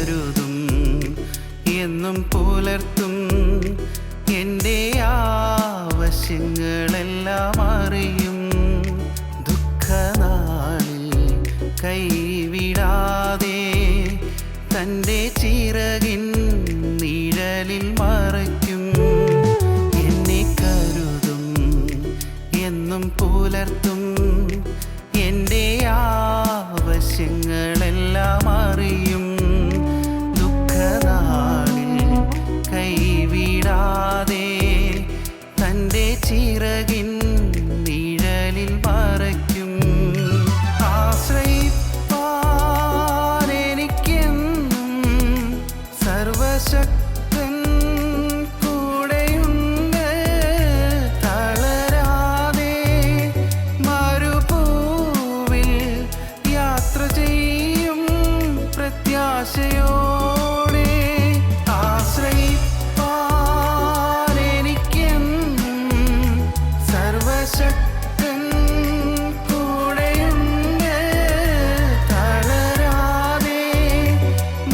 കരുതും എന്നും പുലർത്തും എൻ്റെ ആവശ്യങ്ങളെല്ലാം അറിയും. ദുഃഖനാളിൽ കൈവിടാതെ തൻ്റെ ചിറകിൻ നിഴലിൽ മറയ്ക്കും. എന്നെ കരുതും എന്നും പുലർത്തും എൻ്റെ ആവശ്യങ്ങളെല്ലാം അറിയും. ദുഃഖനാളിൽ കൈവിടാതെ തൻ്റെ ചിറകിൻ നിഴലിൽ മറയ്ക്കും. ആശ്രയിപ്പാൻ എനിക്കെന്നും സർവശക്തൻ കൂടെയുണ്ട്. തളരാതെ മരുഭൂവിൽ യാത്ര ചെയ്യും പ്രത്യാശയോടെ. ആശ്രയിപ്പാൻ എനിക്കെന്നും സർവശക്തൻ കൂടെയുണ്ട്. തളരാതെ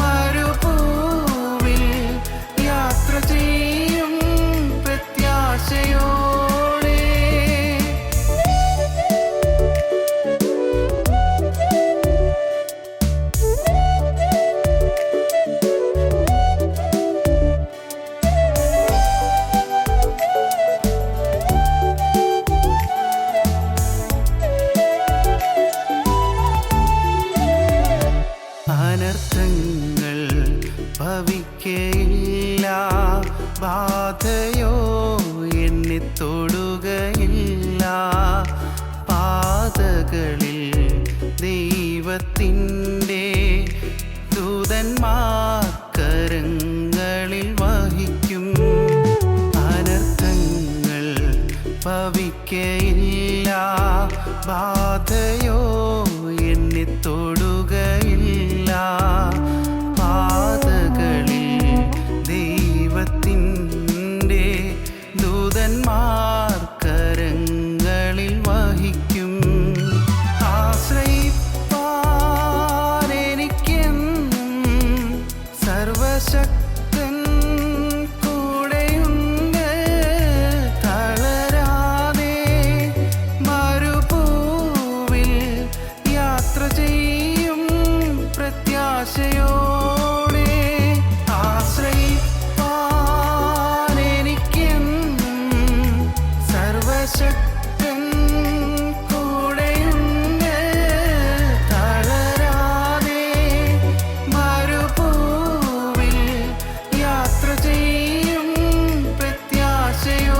മരുഭൂവിൽ യാത്ര ചെയ്യും പ്രത്യാശയോടെ. അനർത്ഥങ്ങൾ ഭവിക്കയില്ല, ബാധയോ എന്നെ തൊടുകയില്ല. പാതകളിൽ ദൈവത്തിൻ്റെ ദൂതന്മാർ കരങ്ങളിൽ വഹിക്കും. അനർത്ഥങ്ങൾ ഭവിക്കയില്ല, ബാധയോ എന്നെ തൊടുകയില്ല. പാതകളിൽ ദൈവത്തിൻ്റെ ദൂതന്മാർ കരങ്ങളിൽ വഹിക്കും. ആശ്രയിപ്പാൻ എനിക്കെന്നും സർവശക്തൻ കൂടെയുണ്ട്. തളരാതെ മരുഭൂവിൽ യാത്ര ചെയ്യും പ്രത്യാശയോടെ. ആശ്രയിപ്പാൻ എനിക്കെന്നും സർവശക്തൻ കൂടെയുണ്ട്. തളരാതെ മരുഭൂവിൽ യാത്ര ചെയ്യും പ്രത്യാശയോടെ.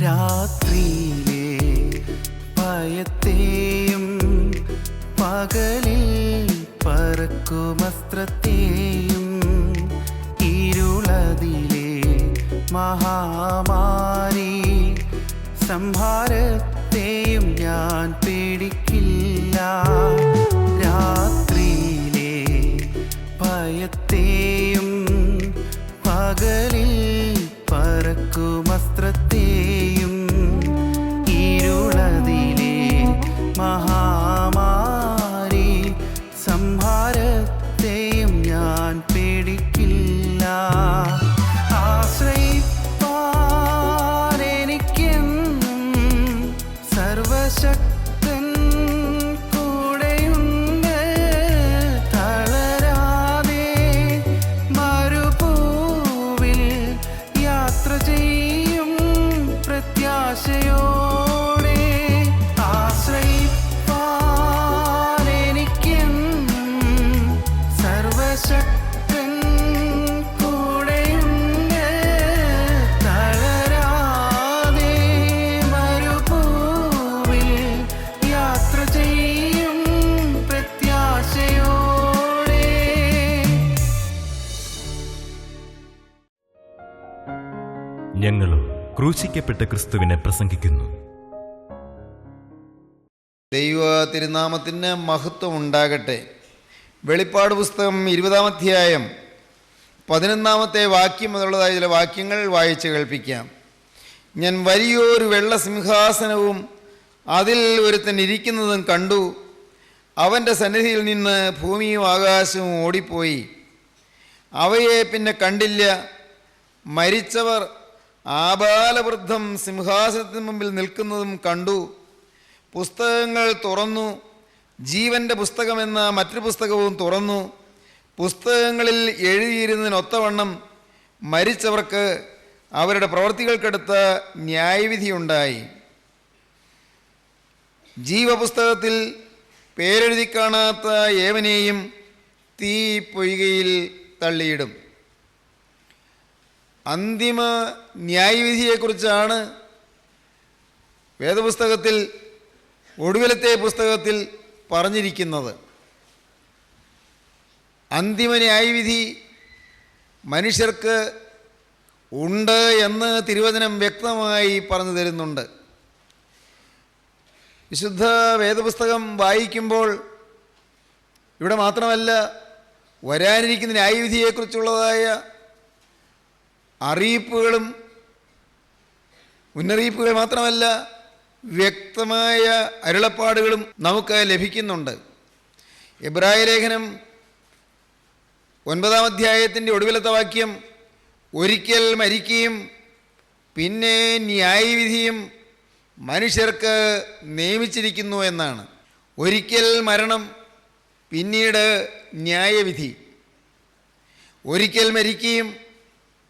രാത്രിയിലെ ഭയത്തെയും പകലിൽ പറക്കുമസ്ത്രത്തെയും ഇരുളതിലെ മഹാമാരി സംഹാരത്തെയും ഞാൻ പേടിക്കില്ല. രാത്രിയിലെ ഭയത്തെയും പകലിൽ പറക്കുമസ്ത്രത്തെയും ഇരുളതിലെ മഹാമാരി സംഹാരത്തെയും ഞാൻ പേടിക്കില്ല. ആശ്രയിപ്പാൻ എനിക്കെന്നും സർവശക്തൻ കൂടെയുണ്ട്. തളരാതെ മരുഭൂവിൽ യാത്ര ചെയ്യും പ്രത്യാശയോടെ. ആശ്രയിപ്പാൻ എനിക്കെന്നും സർവശക്തൻ കൂടെയുണ്ട്. തളരാതെ മരുഭൂവിൽ യാത്ര ചെയ്യും പ്രത്യാശയോടെ. ഞങ്ങളും ക്രൂശിക്കപ്പെട്ട ക്രിസ്തുവിനെ പ്രസംഗിക്കുന്നു. ദൈവ തിരുനാമത്തിന് മഹത്വം ഉണ്ടാകട്ടെ. വെളിപ്പാട് പുസ്തകം 20-ാം അധ്യായം 11-ാമത്തെ വാക്യം മുതലുള്ളതായ ചില വാക്യങ്ങൾ വായിച്ച് കേൾപ്പിക്കാം. ഞാൻ വലിയൊരു വെള്ള സിംഹാസനവും അതിൽ ഒരുത്തൻ ഇരിക്കുന്നതും കണ്ടു. അവൻ്റെ സന്നിധിയിൽ നിന്ന് ഭൂമിയും ആകാശവും ഓടിപ്പോയി, അവയെ പിന്നെ കണ്ടില്ല. മരിച്ചവർ ആബാലവൃദ്ധം സിംഹാസനത്തിന് മുമ്പിൽ നിൽക്കുന്നതും കണ്ടു. പുസ്തകങ്ങൾ തുറന്നു, ജീവൻ്റെ പുസ്തകമെന്ന മറ്റൊരു പുസ്തകവും തുറന്നു. പുസ്തകങ്ങളിൽ എഴുതിയിരുന്നതിനൊത്തവണ്ണം മരിച്ചവർക്ക് അവരുടെ പ്രവൃത്തികൾക്കടുത്ത ന്യായവിധിയുണ്ടായി. ജീവപുസ്തകത്തിൽ പേരെഴുതി കാണാത്ത ഏവനെയും തീ പൊയ്കയിൽ തള്ളിയിടും. അന്തിമ ന്യായവിധിയെക്കുറിച്ചാണ് വേദപുസ്തകത്തിൽ, ഒടുവിലത്തെ പുസ്തകത്തിൽ പറഞ്ഞിരിക്കുന്നത്. അന്തിമ ന്യായവിധി മനുഷ്യർക്ക് ഉണ്ട് എന്ന് തിരുവചനം വ്യക്തമായി പറഞ്ഞു തരുന്നുണ്ട്. വിശുദ്ധ വേദപുസ്തകം വായിക്കുമ്പോൾ ഇവിടെ മാത്രമല്ല, വരാനിരിക്കുന്ന ന്യായവിധിയെക്കുറിച്ചുള്ളതായ അറിയിപ്പുകളും മുന്നറിയിപ്പുകൾ മാത്രമല്ല, വ്യക്തമായ അരുളപ്പാടുകളും നമുക്ക് ലഭിക്കുന്നുണ്ട്. എബ്രായ ലേഖനം 9-ാം അധ്യായത്തിൻ്റെ ഒടുവിലത്തെ വാക്യം ഒരിക്കൽ മരിക്കുകയും പിന്നെ ന്യായവിധിയും മനുഷ്യർക്ക് നിയമിച്ചിരിക്കുന്നു എന്നാണ്. ഒരിക്കൽ മരണം, പിന്നീട് ന്യായവിധി. ഒരിക്കൽ മരിക്കുകയും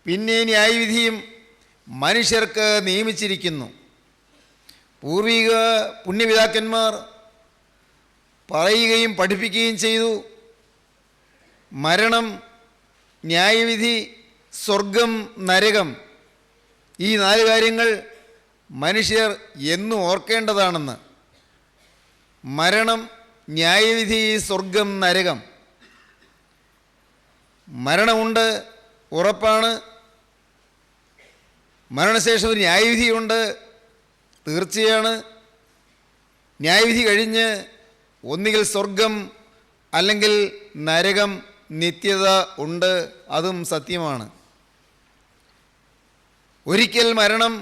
പിന്നെ ന്യായവിധിയും മനുഷ്യർക്ക് നിയമിച്ചിരിക്കുന്നു. പൂർവിക പുണ്യപിതാക്കന്മാർ പറയുകയും പഠിപ്പിക്കുകയും ചെയ്തു, മരണം, ന്യായവിധി, സ്വർഗം, നരകം, ഈ 4 കാര്യങ്ങൾ മനുഷ്യർ എന്നും ഓർക്കേണ്ടതാണെന്ന്. മരണം, ന്യായവിധി, സ്വർഗം, നരകം. മരണമുണ്ട്, ഉറപ്പാണ്. മരണശേഷം ഒരു ന്യായവിധിയുണ്ട്, തീർച്ചയാണ്. ന്യായവിധി കഴിഞ്ഞ് ഒന്നുകിൽ സ്വർഗം അല്ലെങ്കിൽ നരകം, നിത്യത ഉണ്ട്, അതും സത്യമാണ്. ഒരിക്കൽ മരണം,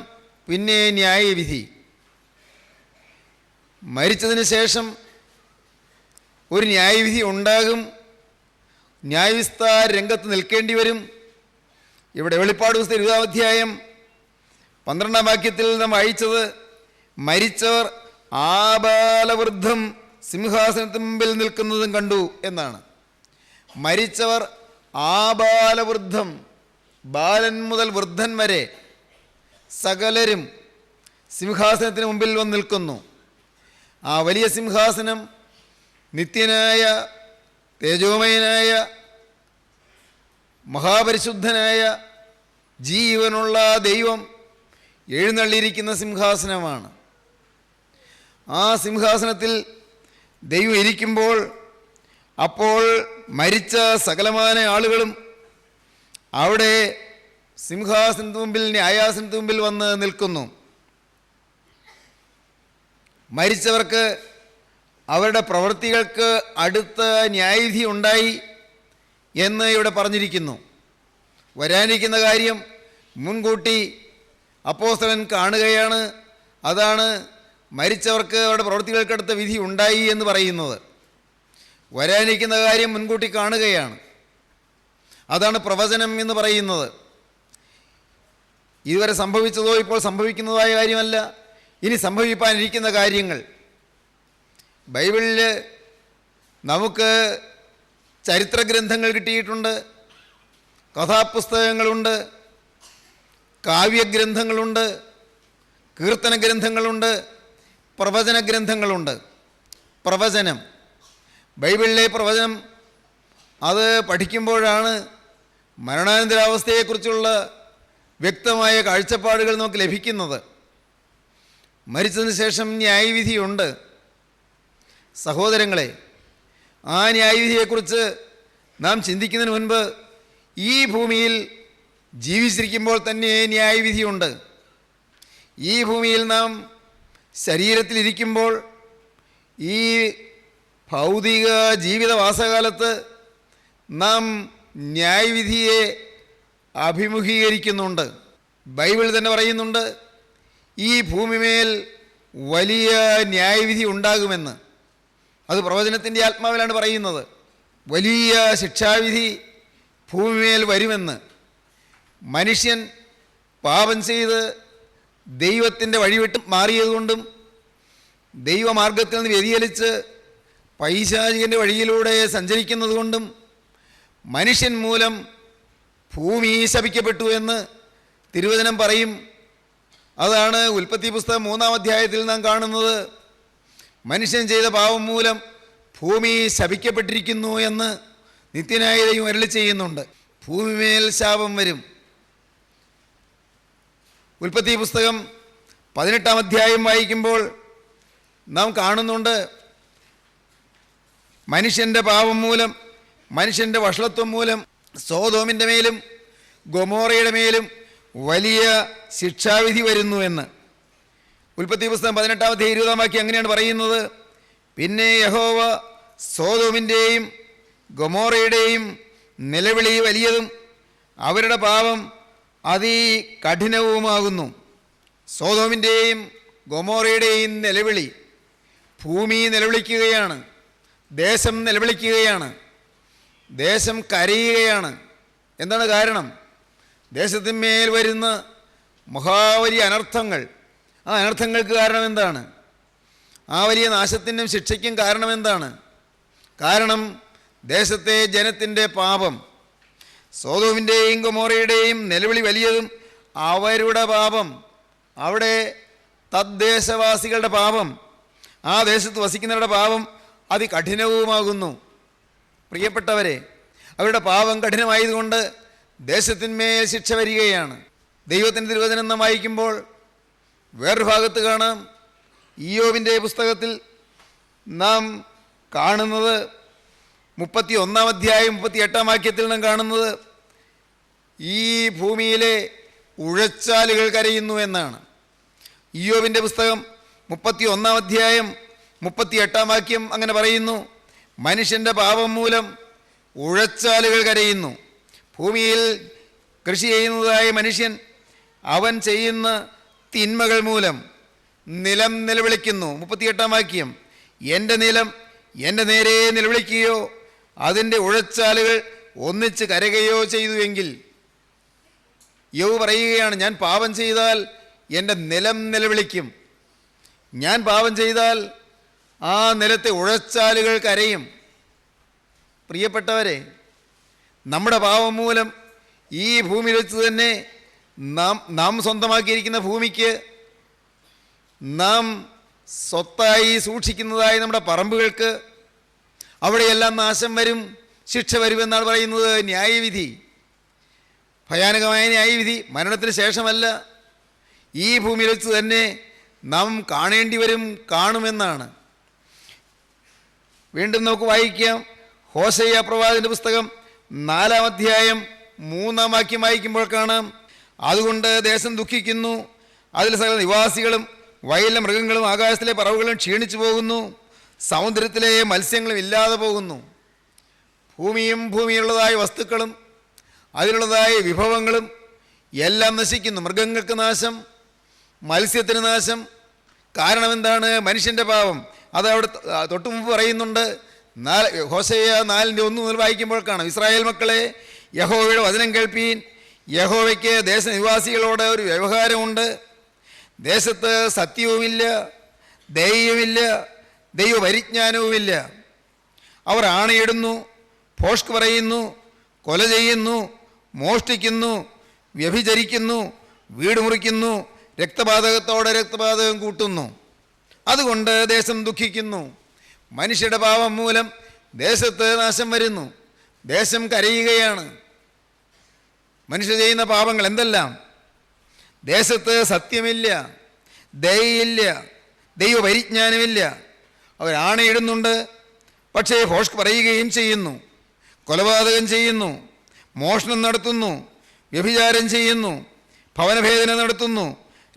പിന്നെ ന്യായവിധി. മരിച്ചതിന് ശേഷം ഒരു ന്യായവിധി ഉണ്ടാകും. ന്യായവിസ്താര രംഗത്ത് നിൽക്കേണ്ടി വരും. ഇവിടെ വെളിപ്പാട് പുസ്തകം 20-ാം അധ്യായം 12-ാം വാക്യത്തിൽ നാം വായിച്ചത്, മരിച്ചവർ ആബാലവൃദ്ധം സിംഹാസനത്തിന് മുമ്പിൽ നിൽക്കുന്നതും കണ്ടു എന്നാണ്. മരിച്ചവർ ആബാലവൃദ്ധം, ബാലൻ മുതൽ വൃദ്ധൻ വരെ സകലരും സിംഹാസനത്തിന് മുമ്പിൽ വന്ന് നിൽക്കുന്നു. ആ വലിയ സിംഹാസനം നിത്യനായ, തേജോമയനായ, മഹാപരിശുദ്ധനായ, ജീവനുള്ള ദൈവം എഴുന്നള്ളിയിരിക്കുന്ന സിംഹാസനമാണ്. ആ സിംഹാസനത്തിൽ ദൈവം ഇരിക്കുമ്പോൾ അപ്പോൾ മരിച്ച സകലമാന ആളുകളും അവിടെ സിംഹാസനത്തിന് മുമ്പിൽ, ന്യായാസനത്തിന് മുമ്പിൽ വന്ന് നിൽക്കുന്നു. മരിച്ചവർക്ക് അവരുടെ പ്രവൃത്തികൾക്ക് അടുത്ത ന്യായവിധി ഉണ്ടായി എന്ന് ഇവിടെ പറഞ്ഞിരിക്കുന്നു. വരാനിരിക്കുന്ന കാര്യം മുൻകൂട്ടി അപ്പോസ്തലൻ കാണുകയാണ്. അതാണ് മരിച്ചവർക്ക് അവരുടെ പ്രവൃത്തികൾക്കടുത്ത വിധി ഉണ്ടായി എന്ന് പറയുന്നത്. വരാനിരിക്കുന്ന കാര്യം മുൻകൂട്ടി കാണുകയാണ്. അതാണ് പ്രവചനം എന്ന് പറയുന്നത്. ഇതുവരെ സംഭവിച്ചതോ ഇപ്പോൾ സംഭവിക്കുന്നതായ കാര്യമല്ല, ഇനി സംഭവിക്കാനിരിക്കുന്ന കാര്യങ്ങൾ. ബൈബിളിൽ നമുക്ക് ചരിത്രഗ്രന്ഥങ്ങൾ കിട്ടിയിട്ടുണ്ട്, കഥാപുസ്തകങ്ങളുണ്ട്, കാവ്യഗ്രന്ഥങ്ങളുണ്ട്, കീർത്തന ഗ്രന്ഥങ്ങളുണ്ട്, പ്രവചന ഗ്രന്ഥങ്ങളുണ്ട്. പ്രവചനം, ബൈബിളിലെ പ്രവചനം, അത് പഠിക്കുമ്പോഴാണ് മരണാനന്തരാവസ്ഥയെക്കുറിച്ചുള്ള വ്യക്തമായ കാഴ്ചപ്പാടുകൾ നമുക്ക് ലഭിക്കുന്നത്. മരിച്ചതിന് ശേഷം ന്യായവിധിയുണ്ട്. സഹോദരങ്ങളെ, ആ ന്യായവിധിയെക്കുറിച്ച് നാം ചിന്തിക്കുന്നതിന് മുൻപ് ഈ ഭൂമിയിൽ ജീവിച്ചിരിക്കുമ്പോൾ തന്നെ ന്യായവിധിയുണ്ട്. ഈ ഭൂമിയിൽ നാം ശരീരത്തിലിരിക്കുമ്പോൾ ഈ ഭൗതിക ജീവിതവാസകാലത്ത് നാം ന്യായവിധിയെ അഭിമുഖീകരിക്കുന്നുണ്ട്. ബൈബിൾ തന്നെ പറയുന്നുണ്ട്, ഈ ഭൂമിമേൽ വലിയ ന്യായവിധി ഉണ്ടാകുമെന്ന്. അത് പ്രവചനത്തിൻ്റെ ആത്മാവിലാണ് പറയുന്നത്. വലിയ ശിക്ഷാവിധി ഭൂമിമേൽ വരുമെന്ന്. മനുഷ്യൻ പാപം ചെയ്ത് ദൈവത്തിൻ്റെ വഴിവിട്ട് മാറിയതുകൊണ്ടും ദൈവമാർഗത്തിൽ നിന്ന് വ്യതിചലിച്ച് പൈശാചികൻ്റെ വഴിയിലൂടെ സഞ്ചരിക്കുന്നത് കൊണ്ടും മനുഷ്യൻ മൂലം ഭൂമി ശപിക്കപ്പെട്ടു എന്ന് തിരുവചനം പറയും. അതാണ് ഉൽപ്പത്തി പുസ്തകം 3-ാം അധ്യായത്തിൽ നാം കാണുന്നത്. മനുഷ്യൻ ചെയ്ത പാപം മൂലം ഭൂമി ശപിക്കപ്പെട്ടിരിക്കുന്നു എന്ന് നിത്യനായ ദൈവം അരുളി ചെയ്യുന്നുണ്ട്. ഭൂമിമേൽ ശാപം വരും. ഉൽപ്പത്തി പുസ്തകം 18-ാം അധ്യായം വായിക്കുമ്പോൾ നാം കാണുന്നുണ്ട്, മനുഷ്യൻ്റെ പാപം മൂലം, മനുഷ്യൻ്റെ വഷളത്വം മൂലം സോദോമിൻ്റെ മേലും ഗൊമോറയുടെ മേലും വലിയ ശിക്ഷാവിധി വരുന്നു എന്ന്. ഉൽപ്പത്തി പുസ്തകം 18-ാം അധ്യായം 20-ാം വാക്യം അങ്ങനെയാണ് പറയുന്നത്. പിന്നെ യഹോവ സോദോമിൻ്റെയും ഗൊമോറയുടെയും നിലവിളി വലിയതും അവരുടെ പാപം അതികഠിനവുമാകുന്നു. സോദോമിൻ്റെയും ഗൊമോറയുടെയും നിലവിളി, ഭൂമി നിലവിളിക്കുകയാണ്, ദേശം നിലവിളിക്കുകയാണ്, ദേശം കരയുകയാണ്. എന്താണ് കാരണം? ദേശത്തിന്മേൽ വരുന്ന മഹാവലിയ അനർത്ഥങ്ങൾ. ആ അനർത്ഥങ്ങൾക്ക് കാരണം എന്താണ്? ആ വലിയ നാശത്തിനും ശിക്ഷയ്ക്കും കാരണം എന്താണ്? കാരണം ദേശത്തെ ജനത്തിൻ്റെ പാപം. സോദോമിൻ്റെയും ഗൊമോറയുടെയും നിലവിളി വലിയതും അവരുടെ പാപം, അവിടെ തദ്ദേശവാസികളുടെ പാപം, ആ ദേശത്ത് വസിക്കുന്നവരുടെ പാപം അതികഠിനവുമാകുന്നു. പ്രിയപ്പെട്ടവരെ, അവരുടെ പാപം കഠിനമായതുകൊണ്ട് ദേശത്തിന്മേൽ ശിക്ഷ വരികയാണ്. ദൈവത്തിൻ്റെ തിരുവചനം നാം വായിക്കുമ്പോൾ വേറൊരു ഭാഗത്ത് കാണാം. ഇയ്യോബിൻ്റെ പുസ്തകത്തിൽ നാം കാണുന്നത് 31-ാം അധ്യായം 38-ാം വാക്യത്തിൽ നാം കാണുന്നത്, ഈ ഭൂമിയിലെ ഉഴച്ചാലുകൾ കരയുന്നു എന്നാണ്. ഇയ്യോബിൻ്റെ പുസ്തകം 31-ാം അധ്യായം 38-ാം വാക്യം അങ്ങനെ പറയുന്നു, മനുഷ്യൻ്റെ പാപം മൂലം ഉഴച്ചാലുകൾ കരയുന്നു. ഭൂമിയിൽ കൃഷി ചെയ്യുന്നതായ മനുഷ്യൻ അവൻ ചെയ്യുന്ന തിന്മകൾ മൂലം നിലം നിലവിളിക്കുന്നു. 38-ാം വാക്യം, എൻ്റെ നിലം എൻ്റെ നേരെ നിലവിളിക്കുകയോ അതിൻ്റെ ഉഴച്ചാലുകൾ ഒന്നിച്ച് കരയുകയോ ചെയ്തുവെങ്കിൽ. യോബ് പറയുകയാണ്, ഞാൻ പാപം ചെയ്താൽ എൻ്റെ നിലം നിലവിളിക്കും. ഞാൻ പാപം ചെയ്താൽ ആ നിലത്തെ ഉഴച്ചാലുകൾ കരയും. പ്രിയപ്പെട്ടവരെ, നമ്മുടെ പാപം മൂലം ഈ ഭൂമിയിൽ വെച്ച് തന്നെ നാം സ്വന്തമാക്കിയിരിക്കുന്ന ഭൂമിക്ക്, നാം സ്വത്തായി സൂക്ഷിക്കുന്നതായി നമ്മുടെ പറമ്പുകൾക്ക് അവിടെയെല്ലാം നാശം വരും, ശിക്ഷ വരുമെന്നാണ് പറയുന്നത്. ന്യായവിധി, ഭയാനകമായ ന്യായവിധി മരണത്തിന് ശേഷമല്ല, ഈ ഭൂമിയിൽ വെച്ച് തന്നെ നാം കാണേണ്ടി വരും, കാണുമെന്നാണ്. വീണ്ടും നമുക്ക് വായിക്കാം. ഹോശയ്യ പ്രവാചകന്റെ പുസ്തകം 4-ാം അധ്യായം 3-ാം വാക്യം വായിക്കുമ്പോൾ കാണാം, അതുകൊണ്ട് ദേശം ദുഃഖിക്കുന്നു, അതിൽ സകല നിവാസികളും വയലിലെ മൃഗങ്ങളും ആകാശത്തിലെ പറവുകളും ക്ഷീണിച്ചു പോകുന്നു, സമുദ്രത്തിലെ മത്സ്യങ്ങളും ഇല്ലാതെ പോകുന്നു. ഭൂമിയും ഭൂമിയിലുള്ളതായ വസ്തുക്കളും അതിലുള്ളതായ വിഭവങ്ങളും എല്ലാം നശിക്കുന്നു. മൃഗങ്ങൾക്ക് നാശം, മത്സ്യത്തിന് നാശം. കാരണം എന്താണ്? മനുഷ്യൻ്റെ പാപം. അത് അവിടെ തൊട്ടു മുമ്പ് പറയുന്നുണ്ട്. ഹോശയ്യ 4:1 മുതൽ വായിക്കുമ്പോൾ കാണാം, ഇസ്രായേൽ മക്കളെ, യഹോവയുടെ വചനം കേൾപ്പീൻ. യഹോവയ്ക്ക് ദേശനിവാസികളോട് ഒരു വ്യവഹാരമുണ്ട്. ദേശത്ത് സത്യവുമില്ല, ദയയുമില്ല, ദൈവപരിജ്ഞാനവുമില്ല. അവർ ആണയിടുന്നു, ഭോഷ്ക് പറയുന്നു, കൊല ചെയ്യുന്നു, മോഷ്ടിക്കുന്നു, വ്യഭിചരിക്കുന്നു, വീട് മുറിക്കുന്നു, രക്തപാതകത്തോടെ രക്തപാതകം കൂട്ടുന്നു. അതുകൊണ്ട് ദേശം ദുഃഖിക്കുന്നു. മനുഷ്യരുടെ പാപം മൂലം ദേശത്ത് നാശം വരുന്നു, ദേശം കരയുകയാണ്. മനുഷ്യർ ചെയ്യുന്ന പാപങ്ങൾ എന്തെല്ലാം? ദേശത്ത് സത്യമില്ല, ദയയില്ല, ദൈവപരിജ്ഞാനമില്ല. അവർ ആണയിടുന്നുണ്ട്, പക്ഷേ ഭോഷ്ക് പറയുകയും ചെയ്യുന്നു, കൊലപാതകം ചെയ്യുന്നു, മോഷണം നടത്തുന്നു, വ്യഭിചാരം ചെയ്യുന്നു, ഭവനഭേദന നടത്തുന്നു,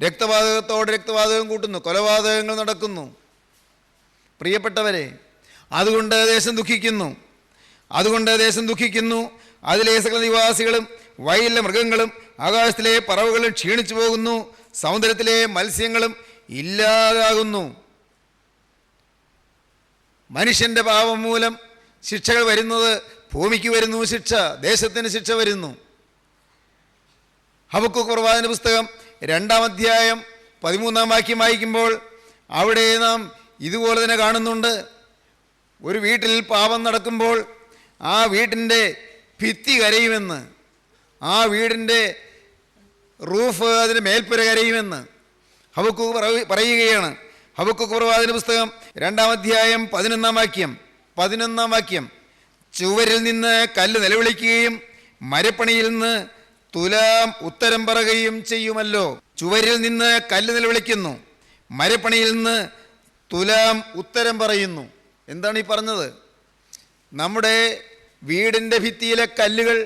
രക്തപാതകത്തോടെ രക്തപാതകം കൂട്ടുന്നു, കൊലപാതകങ്ങൾ നടക്കുന്നു. പ്രിയപ്പെട്ടവരെ, അതുകൊണ്ട് ദേശം ദുഃഖിക്കുന്നു, അതുകൊണ്ട് ദേശം ദുഃഖിക്കുന്നു. അതിലെ സകല നിവാസികളും വയലിലെ മൃഗങ്ങളും ആകാശത്തിലെ പറവകളും ക്ഷീണിച്ചു പോകുന്നു, സമുദ്രത്തിലെ മത്സ്യങ്ങളും ഇല്ലാതാകുന്നു. മനുഷ്യൻ്റെ പാപം മൂലം ശിക്ഷകൾ വരുന്നത്, ഭൂമിക്ക് വരുന്നു ശിക്ഷ, ദേശത്തിന് ശിക്ഷ വരുന്നു. ഹബക്കൂക്ക് പ്രവാചകന്റെ പുസ്തകം 2-ാം അധ്യായം 13-ാം വാക്യം വായിക്കുമ്പോൾ അവിടെ നാം ഇതുപോലെ തന്നെ കാണുന്നുണ്ട്. ഒരു വീട്ടിൽ പാപം നടക്കുമ്പോൾ ആ വീട്ടിൻ്റെ ഭിത്തി കരയുമെന്ന്, ആ വീടിൻ്റെ റൂഫ്, അതിൻ്റെ മേൽപ്പുര കരയുമെന്ന് ഹബക്കൂക്ക് പറയുകയാണ്. ഹബക്കൂക്ക് പ്രവാചകന്റെ പുസ്തകം 2-ാം അധ്യായം 11-ാം വാക്യം, ചുവരിൽ നിന്ന് കല്ല് നിലവിളിക്കുകയും മരപ്പണിയിൽ നിന്ന് തുലാം ഉത്തരം പറയുകയും ചെയ്യുമല്ലോ. ചുവരിൽ നിന്ന് കല്ല് നിലവിളിക്കുന്നു, മരപ്പണിയിൽ നിന്ന് തുലാം ഉത്തരം പറയുന്നു. എന്താണ് ഈ പറഞ്ഞത്? നമ്മുടെ വീടിൻ്റെ ഭിത്തിയിലെ കല്ലുകൾ,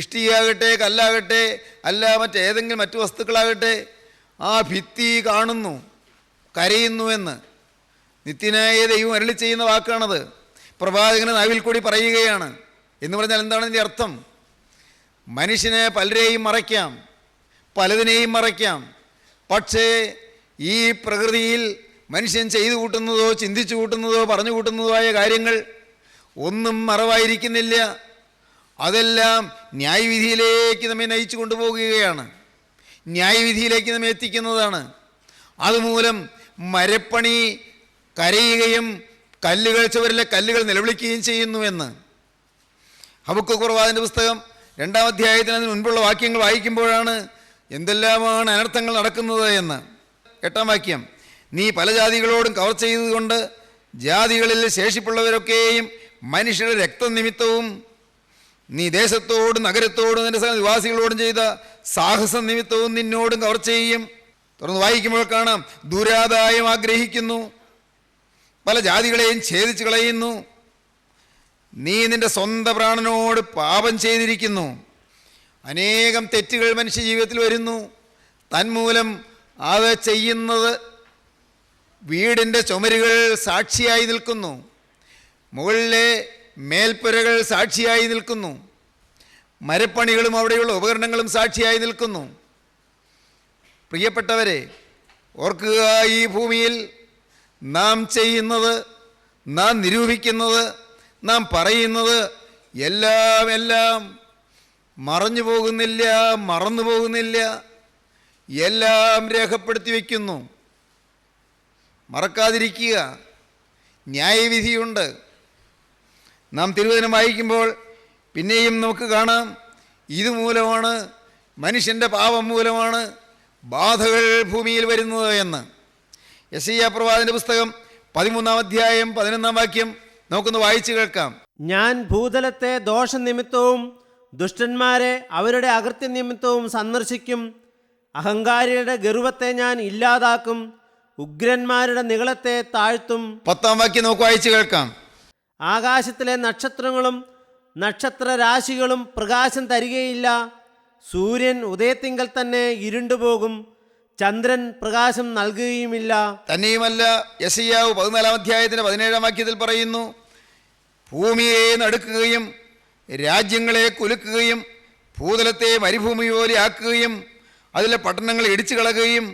ഇഷ്ടികയാകട്ടെ, കല്ലാകട്ടെ, അല്ല മറ്റേതെങ്കിലും മറ്റു വസ്തുക്കളാകട്ടെ, ആ ഭിത്തി കാണുന്നു, കരയുന്നുവെന്ന് നിത്യനായ ദൈവം അരുളി ചെയ്യുന്ന വാക്കാണത്. പ്രവാചകന് നാവിൽ കൂടി പറയുകയാണ്. എന്ന് പറഞ്ഞാൽ എന്താണ് ഇതിൻ്റെ അർത്ഥം? മനുഷ്യന് പലരെയും മറയ്ക്കാം, പലതിനെയും മറയ്ക്കാം. പക്ഷേ ഈ പ്രകൃതിയിൽ മനുഷ്യൻ ചെയ്തു കൂട്ടുന്നതോ ചിന്തിച്ചു കൂട്ടുന്നതോ പറഞ്ഞു കൂട്ടുന്നതോ ആയ കാര്യങ്ങൾ ഒന്നും മറവായിരിക്കുന്നില്ല. അതെല്ലാം ന്യായവിധിയിലേക്ക് നമ്മെ നയിച്ചു കൊണ്ടുപോകുകയാണ്, ന്യായവിധിയിലേക്ക് നമ്മെ എത്തിക്കുന്നതാണ്. അതുമൂലം മരപ്പണി കരയുകയും കല്ലുകൾ, ചുവരിലെ കല്ലുകൾ നിലവിളിക്കുകയും ചെയ്യുന്നുവെന്ന് ഹബക്കൂക്ക് പ്രവാചകന്റെ പുസ്തകം 2-ാം അധ്യായത്തിന് അതിന് മുൻപുള്ള വാക്യങ്ങൾ വായിക്കുമ്പോഴാണ് എന്തെല്ലാമാണ് അനർത്ഥങ്ങൾ നടക്കുന്നത് എന്ന്. 8-ാം വാക്യം, നീ പല ജാതികളോടും കവർ ചെയ്തുകൊണ്ട് ജാതികളിൽ ശേഷിപ്പുള്ളവരൊക്കെയും മനുഷ്യരുടെ രക്തനിമിത്തവും നീ ദേശത്തോടും നഗരത്തോടും നിന്റെ സകല നിവാസികളോടും ചെയ്ത സാഹസ നിമിത്തവും നിന്നോടും കവർ ചെയ്യും. തുറന്ന് വായിക്കുമ്പോൾ കാണാം, ദുരാദായം ആഗ്രഹിക്കുന്നു, പല ജാതികളെയും ഛേദിച്ച് കളയുന്നു, നീ നിന്റെ സ്വന്തം പ്രാണനോട് പാപം ചെയ്തിരിക്കുന്നു. അനേകം തെറ്റുകൾ മനുഷ്യ ജീവിതത്തിൽ വരുന്നു. തന്മൂലം അത് ചെയ്യുന്നത് വീടിൻ്റെ ചുമരുകൾ സാക്ഷിയായി നിൽക്കുന്നു, മുകളിലെ മേൽപ്പുരകൾ സാക്ഷിയായി നിൽക്കുന്നു, മരപ്പണികളും അവിടെയുള്ള ഉപകരണങ്ങളും സാക്ഷിയായി നിൽക്കുന്നു. പ്രിയപ്പെട്ടവരെ, ഓർക്കുക, ഈ ഭൂമിയിൽ നാം ചെയ്യുന്നത്, നാം നിരൂപിക്കുന്നത്, നാം പറയുന്നത് എല്ലാം മറഞ്ഞു പോകുന്നില്ല, മറന്നു പോകുന്നില്ല, എല്ലാം രേഖപ്പെടുത്തി വയ്ക്കുന്നു. മറക്കാതിരിക്കുക. ന്യായവിധിയുണ്ട്. നാം തിരുവചനം വായിക്കുമ്പോൾ പിന്നെയും നമുക്ക് കാണാം, ഇതുമൂലമാണ്, മനുഷ്യൻ്റെ പാപം മൂലമാണ് ബാധകൾ ഭൂമിയിൽ വരുന്നത് എന്ന്. യെശയ്യാ പ്രവാചകന്റെ പുസ്തകം 13-ാം അധ്യായം 11-ാം വാക്യം നമുക്കൊന്ന് വായിച്ചു കേൾക്കാം. ഞാൻ ഭൂതലത്തെ ദോഷനിമിത്തവും ദുഷ്ടന്മാരെ അവരുടെ അകൃത്യനിമിത്തവും സന്ദർശിക്കും. അഹങ്കാരിയുടെ ഗർവത്തെ ഞാൻ ഇല്ലാതാക്കും, ഉഗ്രന്മാരുടെ നിഗളത്തെ താഴ്ത്തും. 10-ാം വാക്യം നമുക്ക് വായിച്ചു കേൾക്കാം. ആകാശത്തിലെ നക്ഷത്രങ്ങളും നക്ഷത്രരാശികളും പ്രകാശം തരികയില്ല. സൂര്യൻ ഉദയത്തിങ്കൽ തന്നെ ഇരുണ്ടുപോകും, ചന്ദ്രൻ പ്രകാശം നൽകുകയുമില്ല. തന്നെയുമല്ല, യെശയ്യാവ് 14-ാം അധ്യായത്തിൻ്റെ 17-ാം വാക്യത്തിൽ പറയുന്നു, ഭൂമിയെ നടുക്കുകയും രാജ്യങ്ങളെ കുലുക്കുകയും ഭൂതലത്തെ മരുഭൂമി പോലെ ആക്കുകയും അതിലെ പട്ടണങ്ങൾ ഇടിച്ചു കളയുകയും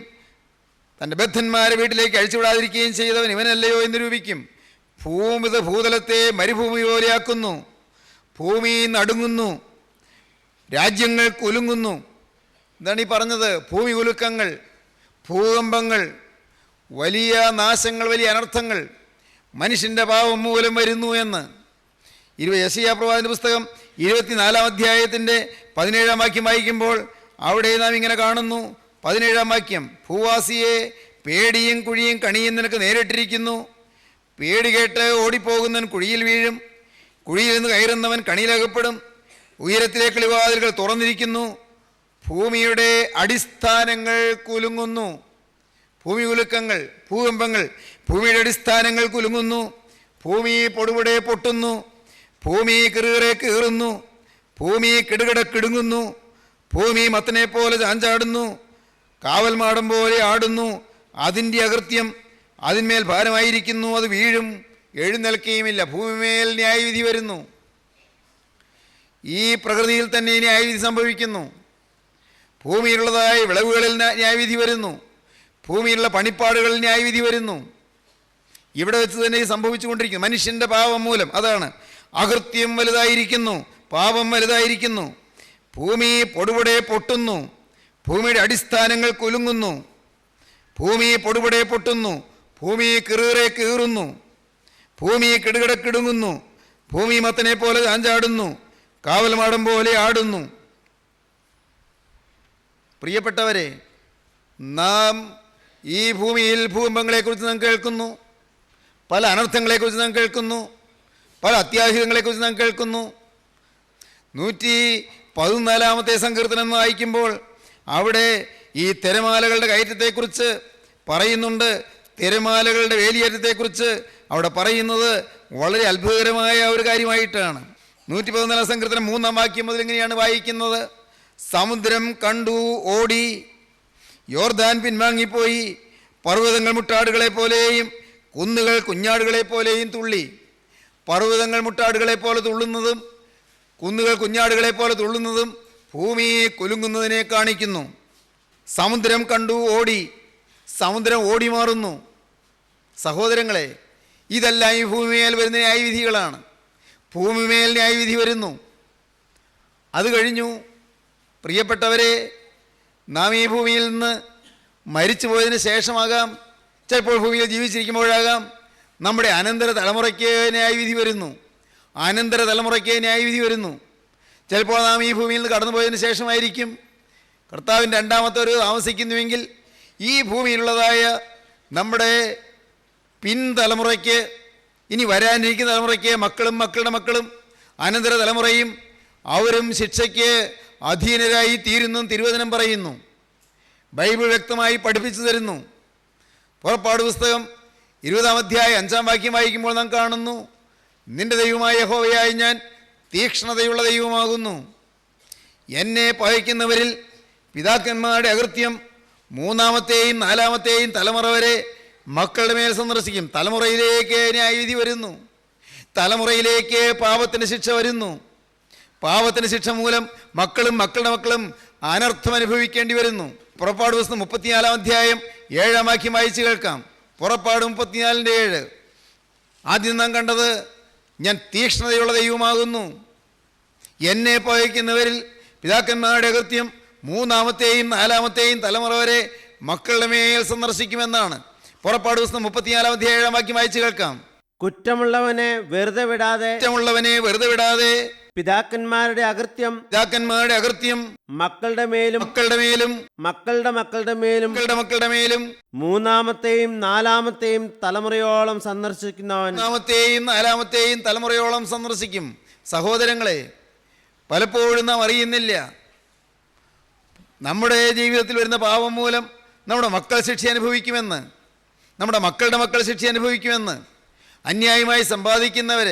തൻ്റെ ബദ്ധന്മാരെ വീട്ടിലേക്ക് അഴിച്ചുവിടാതിരിക്കുകയും ചെയ്തവൻ ഇവനല്ലയോ എന്ന് നിരൂപിക്കും. ഭൂതലത്തെ മരുഭൂമി പോലെയാക്കുന്നു, ഭൂമി നടുങ്ങുന്നു, രാജ്യങ്ങൾ കുലുങ്ങുന്നു. എന്താണ് ഈ പറഞ്ഞത്? ഭൂമി കുലുക്കങ്ങൾ, ഭൂകമ്പങ്ങൾ, വലിയ നാശങ്ങൾ, വലിയ അനർത്ഥങ്ങൾ മനുഷ്യൻ്റെ പാപം മൂലം വരുന്നു എന്ന്. യെശയ്യാ പ്രവാചകന്റെ പുസ്തകം 24-ാം അധ്യായത്തിൻ്റെ 17-ാം വാക്യം വായിക്കുമ്പോൾ അവിടെ നാം ഇങ്ങനെ കാണുന്നു. 17-ാം വാക്യം, ഭൂവാസിയെ പേടിയും കുഴിയും കണിയും നിനക്ക് നേരിട്ടിരിക്കുന്നു. പേടി കേട്ട് ഓടിപ്പോകുന്നവൻ കുഴിയിൽ വീഴും, കുഴിയിൽ നിന്ന് കയറുന്നവൻ കണിയിലകപ്പെടും. ഉയരത്തിലെ കിളിവാതിലുകൾ തുറന്നിരിക്കുന്നു, ഭൂമിയുടെ അടിസ്ഥാനങ്ങൾ കുലുങ്ങുന്നു. ഭൂമി കുലുക്കങ്ങൾ, ഭൂകമ്പങ്ങൾ, ഭൂമിയുടെ അടിസ്ഥാനങ്ങൾ കുലുങ്ങുന്നു. ഭൂമി പൊടുപൊടെ പൊട്ടുന്നു, ഭൂമി കിറുകിറെ കീറുന്നു, ഭൂമി കിടുകിട കിടുങ്ങുന്നു, ഭൂമി മത്തനെ പോലെ ചാഞ്ചാടുന്നു, കാവൽ മാടം പോലെ ആടുന്നു. അതിൻ്റെ അകൃത്യം, അതിന്മേൽ ഭാരമായിരിക്കുന്നു, അത് വീഴും, എഴുന്നേൽക്കുകയുമില്ല. ഭൂമിമേൽ ന്യായവിധി വരുന്നു. ഈ പ്രകൃതിയിൽ തന്നെ ന്യായവിധി സംഭവിക്കുന്നു. ഭൂമിയിലുള്ളതായ വിളവുകളിൽ ന്യായവിധി വരുന്നു. ഭൂമിയിലുള്ള പണിപ്പാടുകളിൽ ന്യായവിധി വരുന്നു. ഇവിടെ വെച്ച് തന്നെ സംഭവിച്ചുകൊണ്ടിരിക്കുന്നു. മനുഷ്യൻ്റെ പാപം മൂലം അതാണ്. അകൃത്യം വലുതായിരിക്കുന്നു, പാപം വലുതായിരിക്കുന്നു. ഭൂമി പൊടുപൊടെ പൊട്ടുന്നു, ഭൂമിയുടെ അടിസ്ഥാനങ്ങൾ കുലുങ്ങുന്നു. ഭൂമി പൊടുപൊടെ പൊട്ടുന്നു, ഭൂമി കീറേ കീറുന്നു, ഭൂമി കിടുകിടക്കിടുങ്ങുന്നു. ഭൂമി മത്തനെ പോലെ ചാഞ്ചാടുന്നു, കാവൽമാടം പോലെ ആടുന്നു. പ്രിയപ്പെട്ടവരെ, നാം ഈ ഭൂമിയിൽ ഭൂകമ്പങ്ങളെക്കുറിച്ച് നാം കേൾക്കുന്നു, പല അനർത്ഥങ്ങളെക്കുറിച്ച് നാം കേൾക്കുന്നു, പല അത്യാഹിതങ്ങളെക്കുറിച്ച് നാം കേൾക്കുന്നു. 114 സങ്കീർത്തനം എന്ന് വായിക്കുമ്പോൾ അവിടെ ഈ തിരമാലകളുടെ കയറ്റത്തെക്കുറിച്ച് പറയുന്നുണ്ട്. തിരമാലകളുടെ വേലിയേറ്റത്തെക്കുറിച്ച് അവിടെ പറയുന്നത് വളരെ അത്ഭുതകരമായ ഒരു കാര്യമായിട്ടാണ്. 114 സങ്കീർത്തനം 3-ാം വാക്യം മുതൽ ഇങ്ങനെയാണ് വായിക്കുന്നത്: സമുദ്രം കണ്ടു ഓടി, യോർദാൻ പിൻവാങ്ങിപ്പോയി, പർവ്വതങ്ങൾ മുട്ടാടുകളെ പോലെയും കുന്നുകൾ കുഞ്ഞാടുകളെ പോലെയും തുള്ളി. പർവ്വതങ്ങൾ മുട്ടാടുകളെ പോലെ തുള്ളുന്നതും കുന്നുകൾ കുഞ്ഞാടുകളെ പോലെ തുള്ളുന്നതും ഭൂമിയെ കുലുങ്ങുന്നതിനെ കാണിക്കുന്നു. സമുദ്രം കണ്ടു ഓടി, സമുദ്രം ഓടി മാറുന്നു. സഹോദരങ്ങളെ, ഇതെല്ലാം ഈ ഭൂമിമേൽ വരുന്ന ന്യായവിധികളാണ്. ഭൂമിമേൽ ന്യായവിധി വരുന്നു. അത് കഴിഞ്ഞു. പ്രിയപ്പെട്ടവരെ, നാം ഈ ഭൂമിയിൽ നിന്ന് മരിച്ചു പോയതിന് ശേഷമാകാം, ചിലപ്പോൾ ഭൂമിയിൽ ജീവിച്ചിരിക്കുമ്പോഴാകാം, നമ്മുടെ അനന്തര തലമുറയ്ക്ക് ന്യായവിധി വരുന്നു. അനന്തര തലമുറയ്ക്ക് ന്യായവിധി വരുന്നു. ചിലപ്പോൾ നാം ഈ ഭൂമിയിൽ നിന്ന് കടന്നു പോയതിന് ശേഷമായിരിക്കും കർത്താവിൻ്റെ രണ്ടാമത്തെ ഒരു താമസിക്കുന്നുവെങ്കിൽ ഈ ഭൂമിയിലുള്ളതായ നമ്മുടെ പിൻതലമുറയ്ക്ക്, ഇനി വരാനിരിക്കുന്ന തലമുറയ്ക്ക്, മക്കളും മക്കളുടെ മക്കളും അനന്തര തലമുറയും അവരും ശിക്ഷയ്ക്ക് അധീനരായി തീരുന്നു തിരുവചനം പറയുന്നു. ബൈബിൾ വ്യക്തമായി പഠിപ്പിച്ചു തരുന്നു. പുറപ്പാട് പുസ്തകം 20-ാം അധ്യായം 5-ാം വാക്യം വായിക്കുമ്പോൾ നാം കാണുന്നു: നിന്റെ ദൈവമായ യഹോവയായ ഞാൻ തീക്ഷ്ണതയുള്ള ദൈവമാകുന്നു. എന്നെ പകയ്ക്കുന്നവരിൽ പിതാക്കന്മാരുടെ അകൃത്യം 3-ാമത്തെയും 4-ാമത്തെയും തലമുറ വരെ മക്കളുടെ മേൽ സന്ദർശിക്കും. തലമുറയിലേക്ക് ന്യായവിധി വരുന്നു. തലമുറയിലേക്ക് പാപത്തിൻ്റെ ശിക്ഷ വരുന്നു. പാപത്തിൻ്റെ ശിക്ഷ മൂലം മക്കളും മക്കളുടെ മക്കളും അനർത്ഥം അനുഭവിക്കേണ്ടി വരുന്നു. പുറപ്പാട് പുസ്തകം 34-ാം അധ്യായം 7-ാം വാക്യം വായിച്ച് കേൾക്കാം. പുറപ്പാട് 34:7. ആദ്യം നാം കണ്ടത്: ഞാൻ തീക്ഷ്ണതയുള്ള ദൈവമാകുന്നു. എന്നെ പകയ്ക്കുന്നവരിൽ പിതാക്കന്മാരുടെ അകൃത്യം 3-ാമത്തെയും 4-ാമത്തെയും തലമുറ വരെ മക്കളുടെ മേൽ സന്ദർശിക്കുമെന്നാണ്. പുറപ്പാട് പുസ്തകം 34-ാം അധ്യായം 7-ാം വാക്യം വായിച്ച് കേൾക്കാം. കുറ്റമുള്ളവനെ വെറുതെ വിടാതെ പിതാക്കന്മാരുടെ അകൃത്യം മക്കളുടെ മേലും മക്കളുടെ മേലും 3-ാമത്തെയും 4-ാമത്തെയും തലമുറയോളം സന്ദർശിക്കുന്നവൻ 3-ാമത്തെയും 4-ാമത്തെയും തലമുറയോളം സന്ദർശിക്കും. സഹോദരങ്ങളെ, പലപ്പോഴും നാം അറിയുന്നില്ല, നമ്മുടെ ജീവിതത്തിൽ വരുന്ന പാപം മൂലം നമ്മുടെ മക്കൾ ശിക്ഷ അനുഭവിക്കുമെന്ന്, നമ്മുടെ മക്കളുടെ മക്കൾ ശിക്ഷ അനുഭവിക്കുമെന്ന്. അന്യായമായി സമ്പാദിക്കുന്നവർ,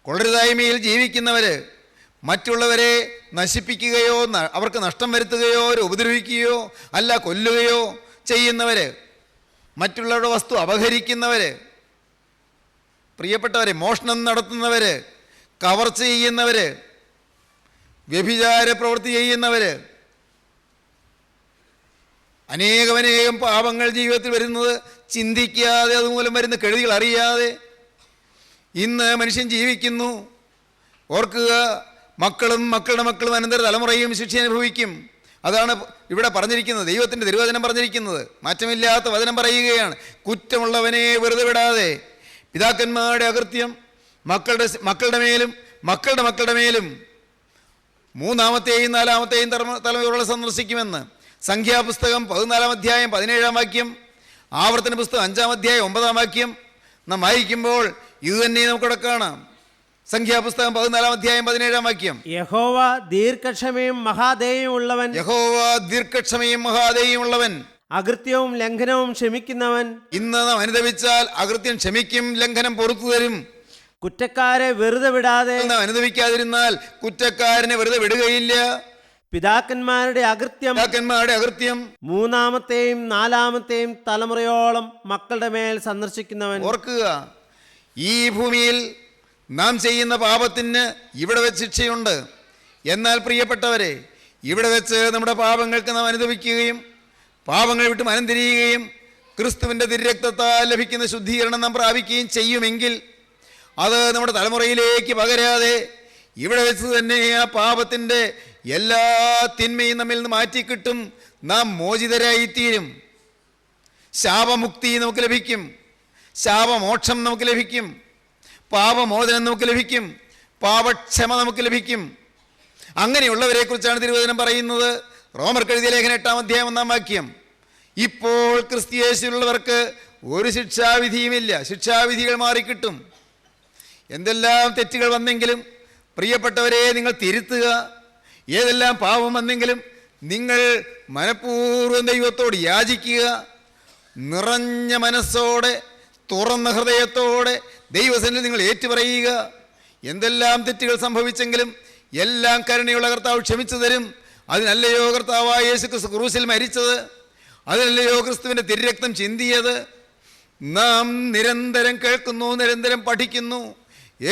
കൊള്ളരുതായ്മയിൽ ജീവിക്കുന്നവർ, മറ്റുള്ളവരെ നശിപ്പിക്കുകയോ അവർക്ക് നഷ്ടം വരുത്തുകയോ ഉപദ്രവിക്കുകയോ അല്ല കൊല്ലുകയോ ചെയ്യുന്നവർ, മറ്റുള്ളവരുടെ വസ്തു അപഹരിക്കുന്നവർ, പ്രിയപ്പെട്ടവരെ, മോഷണം നടത്തുന്നവർ, കവർച്ച ചെയ്യുന്നവർ, വ്യഭിചാര പ്രവൃത്തി ചെയ്യുന്നവർ, അനേകം പാപങ്ങൾ ജീവിതത്തിൽ വരുന്നത് ചിന്തിക്കാതെ, അതുമൂലം വരുന്ന കെടുതികൾ അറിയാതെ ഇന്ന് മനുഷ്യൻ ജീവിക്കുന്നു. ഓർക്കുക, മക്കളും മക്കളുടെ മക്കളും അനന്തര തലമുറയും ശിക്ഷ അനുഭവിക്കും. അതാണ് ഇവിടെ പറഞ്ഞിരിക്കുന്നത്, ദൈവത്തിൻ്റെ തിരുവചനം പറഞ്ഞിരിക്കുന്നത്. മാറ്റമില്ലാത്ത വചനം പറയുകയാണ്: കുറ്റമുള്ളവനെ വെറുതെ വിടാതെ പിതാക്കന്മാരുടെ അകൃത്യം മക്കളുടെ മേലും മക്കളുടെ മേലും 3-ാമത്തെയും 4-ാമത്തെയും തലമുറകളെ സന്ദർശിക്കുമെന്ന്. സംഖ്യാപുസ്തകം 14-ാം അധ്യായം 17-ാം വാക്യം, ആവർത്തന പുസ്തകം 5-ാം അധ്യായം 9-ാം വാക്യം നാം വായിക്കുമ്പോൾ ഇത് തന്നെ നമുക്കിവിടെ കാണാം. സംഖ്യാപുസ്തകം 14-ാം അധ്യായം 17-ാം വാക്യം: യഹോവ ദീർഘക്ഷമയും മഹാദയയും ഉള്ളവൻ, അകൃത്യവും ലംഘനവും ക്ഷമിക്കുന്നവൻ. ഇന്ന് നാം അനുദപിച്ചാൽ അകൃത്യം ക്ഷമിക്കും, ലംഘനം പൊറുത്തു തരും. കുറ്റക്കാരെ വെറുതെ വിടാതെ നാം അനുദപിക്കാതിരുന്നാൽ കുറ്റക്കാരനെ വെറുതെ വിടുകയില്ല. പിതാക്കന്മാരുടെ അകൃത്യം മൂന്നാമത്തെയും നാലാമത്തെയും തലമുറയോളം മക്കളുടെ മേൽ സന്ദർശിക്കുന്നവൻ. ഓർക്കുക, ഈ ഭൂമിയിൽ നാം ചെയ്യുന്ന പാപത്തിന് ഇവിടെ വെച്ച് ശിക്ഷയുണ്ട്. എന്നാൽ പ്രിയപ്പെട്ടവരെ, ഇവിടെ വെച്ച് നമ്മുടെ പാപങ്ങൾക്ക് നാം അനുഭവിക്കുകയും പാപങ്ങൾ വിട്ട് മനം തിരിയുകയും ക്രിസ്തുവിൻ്റെ തിരുരക്തത്താൽ ലഭിക്കുന്ന ശുദ്ധീകരണം നാം പ്രാപിക്കുകയും ചെയ്യുമെങ്കിൽ അത് നമ്മുടെ തലമുറയിലേക്ക് പകരാതെ ഇവിടെ വെച്ച് തന്നെ ആ പാപത്തിൻ്റെ എല്ലാ തിന്മയും നമ്മിൽ നിന്ന് മാറ്റിക്കിട്ടും. നാം മോചിതരായിത്തീരും. ശാപമുക്തി നമുക്ക് ലഭിക്കും, ശാപമോക്ഷം നമുക്ക് ലഭിക്കും, പാപമോചനം നമുക്ക് ലഭിക്കും, പാപക്ഷമ നമുക്ക് ലഭിക്കും. അങ്ങനെയുള്ളവരെ കുറിച്ചാണ് തിരുവചനം പറയുന്നത്. റോമർക്ക് എഴുതിയ ലേഖനം 8-ാം അധ്യായം 1-ാം വാക്യം. ഇപ്പോൾ ക്രിസ്തുയേശുവിലുള്ളവർക്ക് ഒരു ശിക്ഷാവിധിയുമില്ല, ശിക്ഷാവിധികൾ മാറിക്കിട്ടും. എന്തെല്ലാം തെറ്റുകൾ വന്നെങ്കിലും പ്രിയപ്പെട്ടവരെ നിങ്ങൾ തിരുത്തുക. ഏതെല്ലാം പാപം വന്നെങ്കിലും നിങ്ങൾ മനഃപൂർവ്വം ദൈവത്തോട് യാചിക്കുക. നിറഞ്ഞ മനസ്സോടെ തുറന്ന ഹൃദയത്തോടെ ദൈവസന്നിധിയിൽ നിങ്ങൾ ഏറ്റുപറയുക. എന്തെല്ലാം തെറ്റുകൾ സംഭവിച്ചെങ്കിലും എല്ലാം കരുണയുള്ള കർത്താവ് ക്ഷമിച്ചു തരും. അതിനല്ലയോ കർത്താവായ യേശു ക്രിസ്തു ക്രൂശിൽ മരിച്ചത്, അതിനല്ലയോ ക്രിസ്തുവിൻ്റെ തിരുരക്തം ചിന്തിയത്. നാം നിരന്തരം കേൾക്കുന്നു, നിരന്തരം പഠിക്കുന്നു.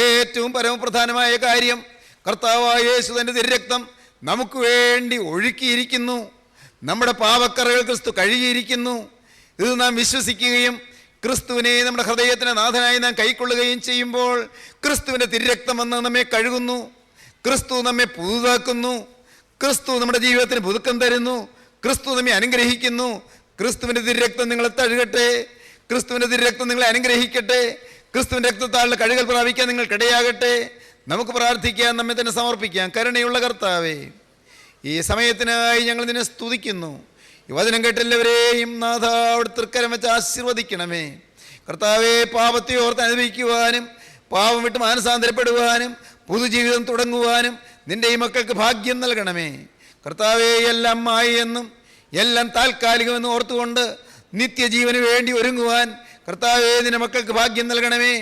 ഏറ്റവും പരമപ്രധാനമായ കാര്യം, കർത്താവായ യേശു തൻ്റെ തിരുരക്തം നമുക്ക് വേണ്ടി ഒഴുക്കിയിരിക്കുന്നു. നമ്മുടെ പാപക്കറകൾ ക്രിസ്തു കഴുകിയിരിക്കുന്നു. ഇത് നാം വിശ്വസിക്കുകയും ക്രിസ്തുവിനെ നമ്മുടെ ഹൃദയത്തിന് നാഥനായി നാം കൈക്കൊള്ളുകയും ചെയ്യുമ്പോൾ ക്രിസ്തുവിൻ്റെ തിരുരക്തം വന്ന് നമ്മെ കഴുകുന്നു. ക്രിസ്തു നമ്മെ പുതുതാക്കുന്നു. ക്രിസ്തു നമ്മുടെ ജീവിതത്തിന് പുതുക്കം തരുന്നു. ക്രിസ്തു നമ്മെ അനുഗ്രഹിക്കുന്നു. ക്രിസ്തുവിൻ്റെ തിരുരക്തം നിങ്ങളെ തഴുകട്ടെ. ക്രിസ്തുവിൻ്റെ തിരുരക്തം നിങ്ങളെ അനുഗ്രഹിക്കട്ടെ. ക്രിസ്തുവിൻ്റെ രക്തത്താലുള്ള കഴുകൽ പ്രാപിക്കാൻ നിങ്ങൾക്കിടയാകട്ടെ. നമുക്ക് പ്രാർത്ഥിക്കാം, നമ്മെ തന്നെ സമർപ്പിക്കാം. കരുണയുള്ള കർത്താവേ, ഈ സമയത്തിനായി ഞങ്ങൾ നിന്നെ സ്തുതിക്കുന്നു. ഈ വചനം കേട്ടെല്ലാവരെയും നാഥ അവിടുത്തെ തൃക്കരം വെച്ച് ആശീർവദിക്കണമേ. കർത്താവെ, പാപത്തെ ഓർത്ത് അനുഭവിക്കുവാനും പാപം വിട്ട് മാനസാന്തരപ്പെടുവാനും പുതുജീവിതം തുടങ്ങുവാനും നിൻ്റെ ഈ മക്കൾക്ക് ഭാഗ്യം നൽകണമേ. കർത്താവെ, എല്ലാം മായെന്നും എല്ലാം താൽക്കാലികമെന്നും ഓർത്തുകൊണ്ട് നിത്യജീവന് വേണ്ടി ഒരുങ്ങുവാൻ കർത്താവെ നിന്റെ മക്കൾക്ക് ഭാഗ്യം നൽകണമേ.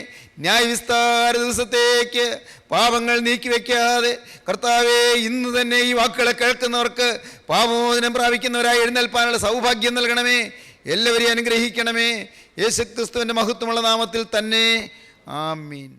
ന്യായവിസ്താര ദിവസത്തേക്ക് പാപങ്ങൾ നീക്കിവെക്കാതെ കർത്താവെ ഇന്ന് തന്നെ ഈ വാക്കുകളെ കേൾക്കുന്നവർക്ക് പാപമോചനം പ്രാപിക്കുന്നവരായി എഴുന്നേൽപ്പാനുള്ള സൗഭാഗ്യം നൽകണമേ. എല്ലാവരെയും അനുഗ്രഹിക്കണമേ. യേശുക്രിസ്തുവിൻ്റെ മഹത്വമുള്ള നാമത്തിൽ തന്നെ. ആമീൻ.